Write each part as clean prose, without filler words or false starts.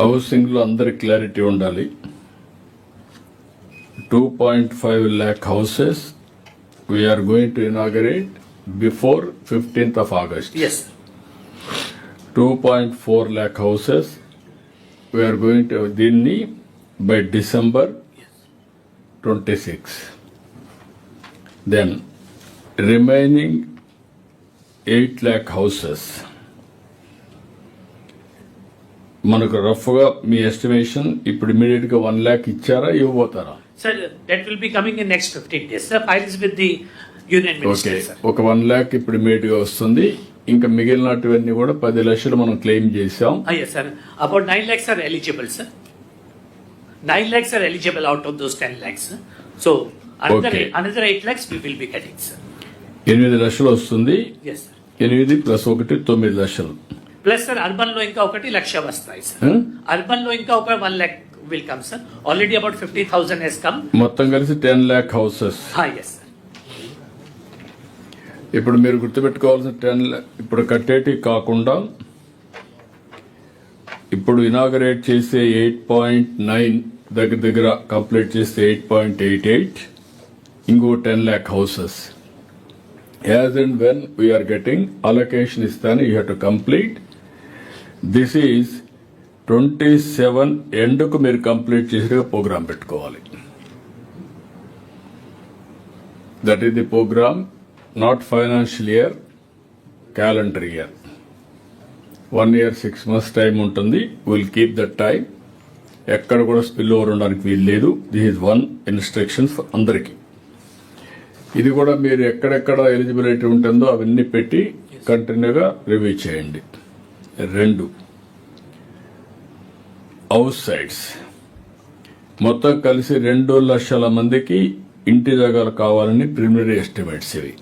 Housing లో అందరి clarity ఉండాలి. 2.5 lakh houses we are going to inaugurate before 15th of August. Yes. 2.4 lakh houses we are going to దీన్ని by December 26. Then remaining 8 lakh houses. మనకు rough గా మీ estimation ఇప్పుడు immediate గా 1 lakh ఇచ్చారా ఇవ్వబోతారా? Sir, that will be coming in next 15 days. Sir, files with the union minister. Okay. Sir. ఒక 1 lakh ఇప్పుడు immediate గా వస్తుంది. ఇంకా మిగిలినటువన్నీ కూడా 10 లక్షలు మనం క్లెయిమ్ చేసాం. Yes, sir. About 9 lakhs are eligible, sir. 9 lakhs are eligible out of those 10 lakhs. Sir. So another 8 lakhs we will be getting, sir. 8 లక్షలు వస్తుంది. Yes, sir. 8 ప్లస్ 1 9 లక్షలు. ప్లస్ సార్ అర్బన్ లో ఇంకా 1 లక్ష వస్తాయి సార్. అర్బన్ లో ఇంకా 1 lakh will come, sir. Already about 50,000 has come. మొత్తం కలిసి 10 lakh houses. Yes, sir. ఇప్పుడు మీరు గుర్తుపెట్టుకోవాల్సిన 10 lakh ఇప్పుడు కట్టేటి కాకుండా ఇప్పుడు ఇనాగరేట్ చేసే 8.9 దగ్గర కంప్లీట్ చేస్తే 8.88 ఇంకో 10 lakh houses. As and when we are getting allocation istani, you have to complete. This is 27 end ku meer complete chesige program pettukovali. That is the program, not financial year, calendar year. 1 year 6 months time untundi. We'll keep that time. Ekkada kuda spill over undaniki veelledu. This is one instructions for andariki. ఇది కూడా మీరు ఎక్కడెక్కడ eligibility ఉంటుందో అవన్నీ పెట్టి కంటిన్యూగా review చేయండి. 2 house sites మొత్తం కలిసి 2 లక్షల మందికి ఇంటి జాగాలు కావాలని ప్రిలిమినరీ ఎస్టిమేట్స్ ఇవి.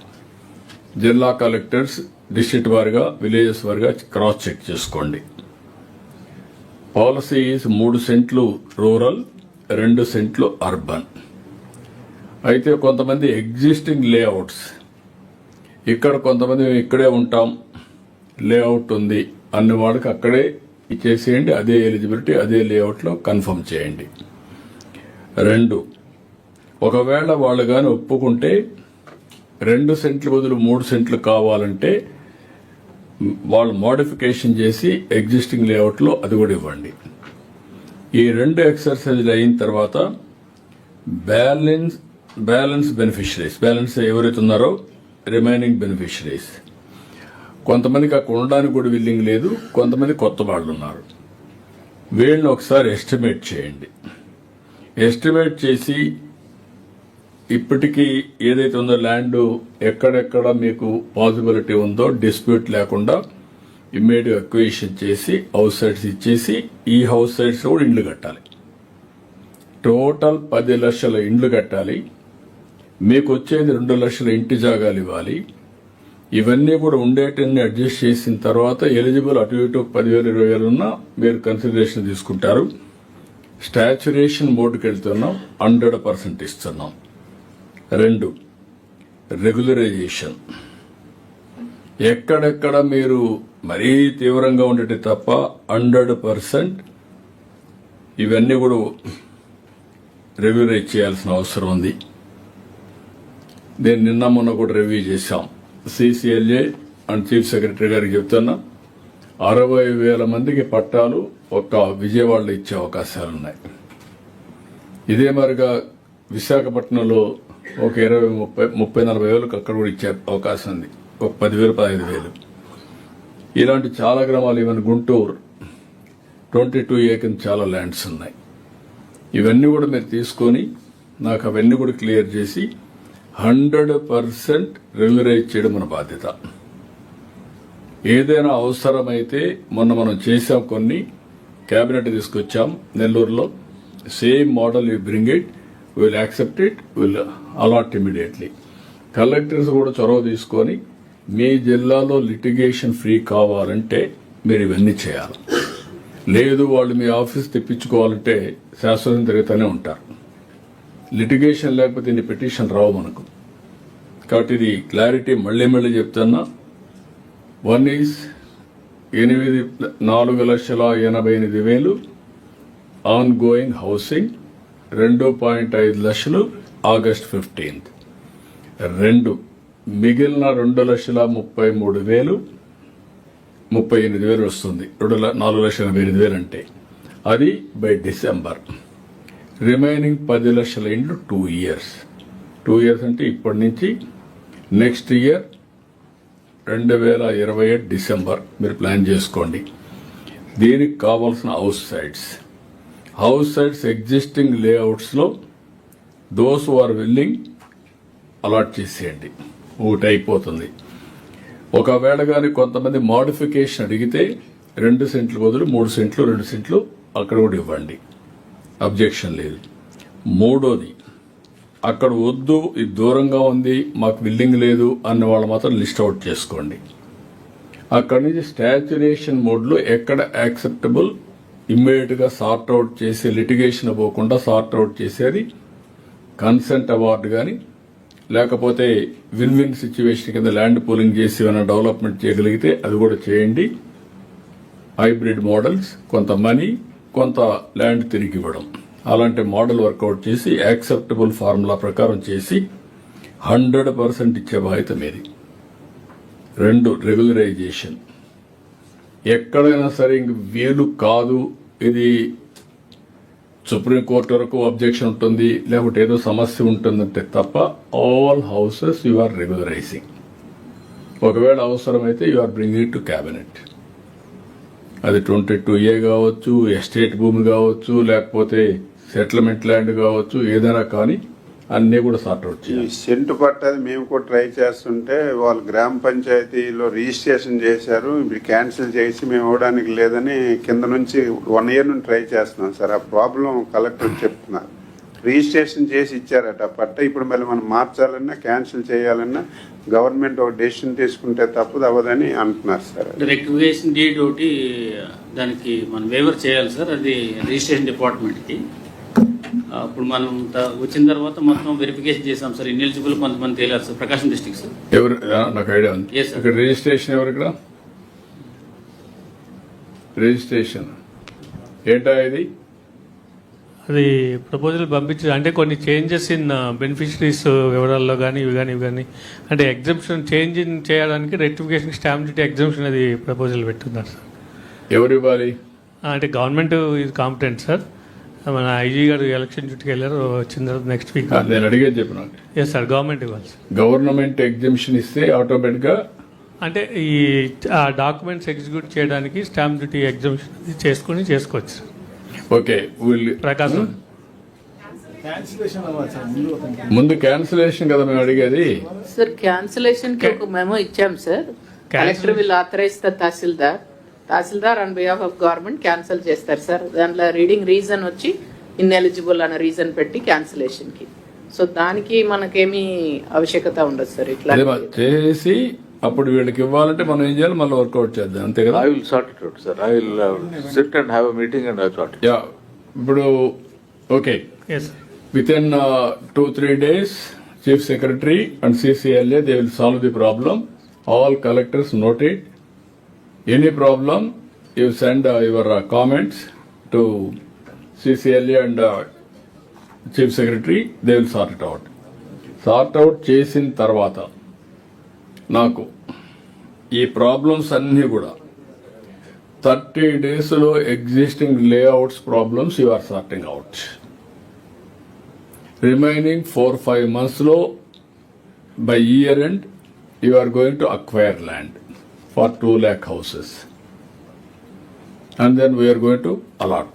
జిల్లా కలెక్టర్స్ డిస్ట్రిక్ట్ వారిగా విలేజెస్ వారిగా క్రాస్ చెక్ చేసుకోండి. పాలసీ 3 సెంట్లు రూరల్, 2 సెంట్లు అర్బన్. అయితే కొంతమంది ఎగ్జిస్టింగ్ లేఅవుట్స్ ఇక్కడ కొంతమంది ఇక్కడే ఉంటాం లేఅవుట్ ఉంది అన్ని వాళ్ళకి అక్కడే ఇచ్చేసేయండి. అదే ఎలిజిబిలిటీ అదే లేఅవుట్ లో కన్ఫర్మ్ చేయండి. 2 ఒకవేళ వాళ్ళు కానీ ఒప్పుకుంటే 2 సెంట్లు బదులు 3 సెంట్లు కావాలంటే వాళ్ళు మోడిఫికేషన్ చేసి ఎగ్జిస్టింగ్ లేఅవుట్ లో అది కూడా ఇవ్వండి. ఈ 2 ఎక్సర్సైజ్లు అయిన తర్వాత బ్యాలెన్స్ బెనిఫిషరీస్, బ్యాలెన్స్ ఎవరైతే ఉన్నారో రిమైనింగ్ బెనిఫిషరీస్, కొంతమందికి అక్కడ ఉండడానికి కూడా విల్లింగ్ లేదు, కొంతమంది కొత్త వాళ్ళు ఉన్నారు. వీళ్ళని ఒకసారి ఎస్టిమేట్ చేయండి. ఎస్టిమేట్ చేసి ఇప్పటికీ ఏదైతే ఉందో ల్యాండ్ ఎక్కడెక్కడ మీకు పాసిబిలిటీ ఉందో డిస్ప్యూట్ లేకుండా ఇమ్మీడియట్ అక్విజిషన్ చేసి హౌస్ సైట్స్ ఇచ్చేసి ఈ హౌస్ సైట్స్ కూడా ఇండ్లు కట్టాలి. టోటల్ 10 లక్షల ఇండ్లు కట్టాలి. మీకు వచ్చేది 2 లక్షల ఇంటి జాగాలు ఇవ్వాలి. ఇవన్నీ కూడా ఉండేటన్ని అడ్జస్ట్ చేసిన తర్వాత ఎలిజిబుల్ అటు ఇటు 10,000 20,000 ఉన్నా మీరు కన్సిడరేషన్ తీసుకుంటారు. స్టాచ్యురేషన్ మోడ్కి వెళ్తున్నాం, 100% ఇస్తున్నాం. 2 రెగ్యులరైజేషన్ ఎక్కడెక్కడ మీరు మరీ తీవ్రంగా ఉండేటి తప్ప 100% ఇవన్నీ కూడా రెగ్యులరైజ్ చేయాల్సిన అవసరం ఉంది. నేను నిన్న మొన్న కూడా రివ్యూ చేశాం. సిసిఎల్ఏ అండ్ చీఫ్ సెక్రటరీ గారికి చెప్తున్నా 60,000 మందికి పట్టాలు ఒక్క విజయవాడలో ఇచ్చే అవకాశాలున్నాయి. ఇదే మరిగా విశాఖపట్నంలో ఒక 20-30-40 వేలకు అక్కడ కూడా ఇచ్చే అవకాశం ఉంది. ఒక 10,000-15,000 ఇలాంటి చాలా గ్రామాలు, ఈవెన్ గుంటూరు 22 ఏకర్ చాలా ల్యాండ్స్ ఉన్నాయి. ఇవన్నీ కూడా మీరు తీసుకొని నాకు అవన్నీ కూడా క్లియర్ చేసి 100% రెగ్యులరైజ్ చేయడం మన బాధ్యత. ఏదైనా అవసరమైతే మొన్న మనం చేశాం, కొన్ని కేబినెట్ తీసుకొచ్చాం నెల్లూరులో. Same model you bring it, will accept it, will allot immediately. Collectors కూడా చొరవ తీసుకొని మీ జిల్లాలో లిటిగేషన్ ఫ్రీ కావాలంటే మీరు ఇవన్నీ చేయాలి. లేదు వాళ్ళు మీ ఆఫీస్ తెప్పించుకోవాలంటే శాశ్వతం తిరుగుతూనే ఉంటారు. లిటిగేషన్ లేకపోతే ఇన్ని పిటిషన్ రావు మనకు. కాబట్టి ఇది క్లారిటీ మళ్లీ చెప్తున్నా. 1 is 4,88,000 ఆన్ గోయింగ్ హౌసింగ్ 2.5 లక్షలు August 15th. 2 మిగిలిన 2,33,000 38,000 వస్తుంది. 4,88,000 అంటే అది బై డిసెంబర్. రిమైనింగ్ 10 లక్షల ఇంటూ 2 years. 2 years అంటే ఇప్పటి నుంచి నెక్స్ట్ ఇయర్ 2028 డిసెంబర్ మీరు ప్లాన్ చేసుకోండి. దీనికి కావాల్సిన హౌస్ సైడ్స్ ఎగ్జిస్టింగ్ లేఅవుట్స్ లో those who are willing allot చేసేయండి. ఒకటి అయిపోతుంది. ఒకవేళ కానీ కొంతమంది మోడిఫికేషన్ అడిగితే 2 సెంట్లు బదులు 3 సెంట్లు 2 సెంట్లు అక్కడ కూడా ఇవ్వండి, అబ్జెక్షన్ లేదు. మూడోది, అక్కడ వద్దు, ఇది దూరంగా ఉంది, మాకు బిల్డింగ్ లేదు అన్న వాళ్ళు మాత్రం లిస్ట్ అవుట్ చేసుకోండి. అక్కడి నుంచి స్టాచ్యురేషన్ మోడ్లో ఎక్కడ యాక్సెప్టబుల్ ఇమ్మీడియట్ గా సార్ట్ అవుట్ చేసి లిటిగేషన్ పోకుండా సార్ట్ అవుట్ చేసేది కన్సెంట్ అవార్డు కానీ, లేకపోతే విన్ విన్ సిచ్యువేషన్ కింద ల్యాండ్ పూలింగ్ చేసి ఏమైనా డెవలప్మెంట్ చేయగలిగితే అది కూడా చేయండి. హైబ్రిడ్ మోడల్స్, కొంత మనీ కొంత ల్యాండ్ తిరిగి ఇవ్వడం, అలాంటి మోడల్ వర్కౌట్ చేసి యాక్సెప్టబుల్ ఫార్ములా ప్రకారం చేసి 100% ఇచ్చే బాధ్యత మీది. 2 రెగ్యులరైజేషన్. ఎక్కడైనా సరే ఇంక వీలు కాదు, ఇది సుప్రీంకోర్టు వరకు అబ్జెక్షన్ ఉంటుంది, లేకపోతే ఏదో సమస్య ఉంటుందంటే తప్ప all houses you are regularizing. ఒకవేళ అవసరమైతే you are bringing to cabinet. అది 22A కావచ్చు, ఎస్టేట్ భూమి కావచ్చు, లేకపోతే సెటిల్మెంట్ ల్యాండ్ కావచ్చు, ఏదైనా కానీ అన్నీ కూడా సార్ట్అవుట్ ఈ చేయాలి. సెంటు పట్టది మేము కూడా ట్రై చేస్తుంటే వాళ్ళు గ్రామ పంచాయతీలో రిజిస్ట్రేషన్ చేశారు, ఇప్పుడు క్యాన్సిల్ చేసి మేము ఇవ్వడానికి లేదని కింద నుంచి 1 year నుండి ట్రై చేస్తున్నాం సార్. ఆ ప్రాబ్లం కలెక్టర్ చెప్తున్నారు. రిజిస్ట్రేషన్ చేసి ఇచ్చారట పట్ట, ఇప్పుడు మళ్ళీ మనం మార్చాలన్నా క్యాన్సిల్ చేయాలన్నా గవర్నమెంట్ ఒక డెసిషన్ తీసుకుంటే తప్పదు అవ్వదని అంటున్నారు సార్. రెక్టిఫికేషన్ డీడ్ ఒకటి దానికి మనం వేవర్ చేయాలి సార్, అది రిజిస్ట్రేషన్ డిపార్ట్మెంట్కి. అప్పుడు మనం వచ్చిన తర్వాత మొత్తం వెరిఫికేషన్ చేసాం సార్. ఇన్ఎలిజిబుల్ కొంతమంది తేలారు సార్, ప్రకాశం డిస్ట్రిక్ట్ సార్. ఎవరు? నాకు ఐడియా ఉంది. Yes, sir. ఇక్కడ రిజిస్ట్రేషన్ ఎవరు? ఇక్కడ రిజిస్ట్రేషన్ ఏంటా ఇది? అది ప్రపోజల్ పంపించారు అంటే కొన్ని చేంజెస్ ఇన్ బెనిఫిషరీస్ వివరాల్లో కానీ ఇవి కానీ అంటే ఎగ్జంప్షన్ చేంజ్ చేయడానికి రెక్టిఫికేషన్ స్టాంప్ డ్యూటీ ఎగ్జంప్షన్ అది ప్రపోజల్ పెట్టున్నారు సార్. ఎవరు ఇవ్వాలి? అంటే గవర్నమెంట్ ఇది కాంపిటెంట్ సార్. మన ఐజీ గారు ఎలక్షన్ డ్యూటీకి వెళ్ళారు, వచ్చిన తర్వాత నెక్స్ట్ వీక్. నేను అడిగేది చెప్పిన. ఎస్ సార్, గవర్నమెంట్ ఇవ్వాలి సార్. గవర్నమెంట్ ఎగ్జిబిషన్ ఇస్తే ఆటోమేటిక్ గా అంటే ఈ డాక్యుమెంట్స్ ఎగ్జిక్యూట్ చేయడానికి స్టాంప్ డ్యూటీ ఎగ్జంప్షన్ చేసుకోవచ్చు సార్. ఓకే, ప్రకాశం ముందు క్యాన్సిలేషన్ కదా మేము అడిగేది. సార్ క్యాన్సిలేషన్ కి ఒక మెమో ఇచ్చాం sir. Collector will authorize the tahsildar on behalf of government cancel చేస్తారు సార్. దాంట్లో రీడింగ్ రీజన్ వచ్చి ఇన్ఎలిజిబుల్ అనే రీజన్ పెట్టి క్యాన్సిలేషన్ కి. సో దానికి మనకేమీ ఆవశ్యకత ఉండదు సార్. ఇట్లా చేసి అప్పుడు వీళ్ళకి ఇవ్వాలంటే మనం ఏం చేయాలి, మళ్ళీ వర్కౌట్ చేద్దాం, అంతే కదా. I will sort it out, sir. I will sit and have a meeting and I'll sort it. Yeah, ఇప్పుడు okay, yes sir. within 2-3 days chief secretary and CCLA they will solve the problem. All collectors note it. Any problem you send your comments to CCLA and chief secretary, they will sort it out. Sort out చేసిన తర్వాత నాకు ఈ problems అన్ని కూడా 30 days లో existing layouts problems you are sorting out. Remaining 4-5 months లో by year end you are going to acquire land for 2 lakh houses and then we are going to allot.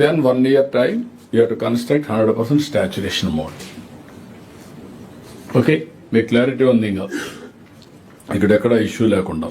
Then 1 year time you have to construct 100% saturation mode. Okay, me clarity ఉంది. ఇంకా ఇక్కడ ఎక్కడ issue లేకుండా